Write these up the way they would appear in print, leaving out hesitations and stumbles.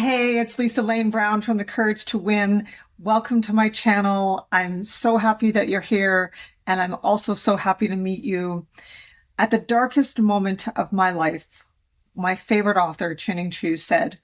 Hey, it's Lisa Lane Brown from The Courage to Win. Welcome to my channel. I'm so happy that you're here, and I'm also so happy to meet you. At the darkest moment of my life, my favorite author, Channing Chu, said,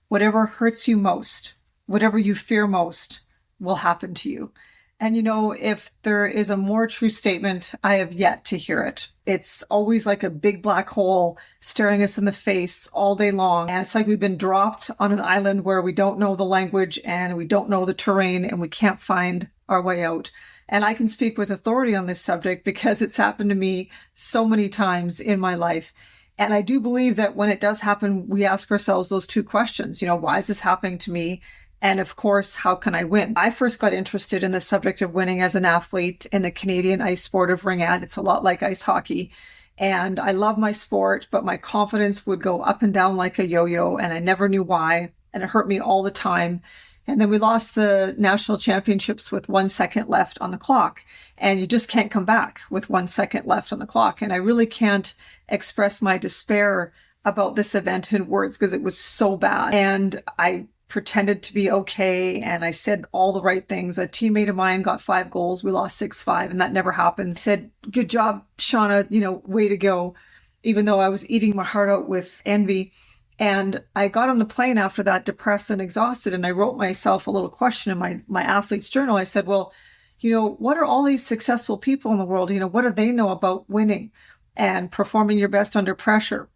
"Whatever hurts you most, whatever you fear most, will happen to you." And if there is a more true statement, I have yet to hear it. It's always like a big black hole staring us in the face all day long. And it's like we've been dropped on an island where we don't know the language and we don't know the terrain and we can't find our way out. And I can speak with authority on this subject because it's happened to me so many times in my life. And I do believe that when it does happen, we ask ourselves those two questions. Why is this happening to me? And of course, how can I win? I first got interested in the subject of winning as an athlete in the Canadian ice sport of ringette. It's a lot like ice hockey. And I love my sport, but my confidence would go up and down like a yo-yo, and I never knew why. And it hurt me all the time. And then we lost the national championships with 1 second left on the clock. And you just can't come back with 1 second left on the clock. And I really can't express my despair about this event in words because it was so bad. And I pretended to be okay, and I said all the right things. A teammate of mine got 5 goals. We lost 6-5, and that never happened. Said, "Good job, Shauna, way to go," even though I was eating my heart out with envy. And I got on the plane after that, depressed and exhausted, and I wrote myself a little question in my athlete's journal. I said, well, what are all these successful people in the world? What do they know about winning and performing your best under pressure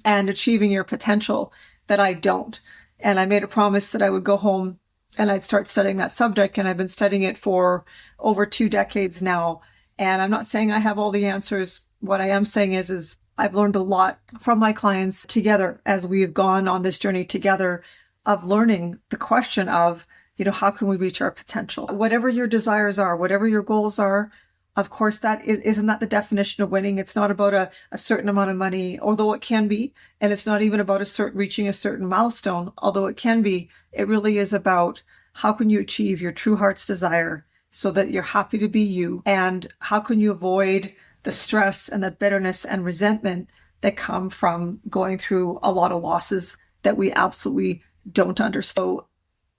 and achieving your potential that I don't? And I made a promise that I would go home and I'd start studying that subject. And I've been studying it for over 2 decades now. And I'm not saying I have all the answers. What I am saying is I've learned a lot from my clients together as we've gone on this journey together of learning the question of, how can we reach our potential? Whatever your desires are, whatever your goals are, of course, isn't that the definition of winning? It's not about a certain amount of money, although it can be. And it's not even about reaching a certain milestone, although it can be. It really is about how can you achieve your true heart's desire so that you're happy to be you? And how can you avoid the stress and the bitterness and resentment that come from going through a lot of losses that we absolutely don't understand? So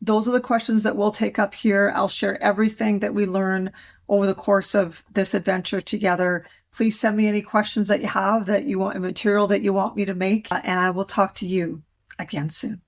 those are the questions that we'll take up here. I'll share everything that we learn over the course of this adventure together. Please send me any questions that you have, that you want, material that you want me to make, and I will talk to you again soon.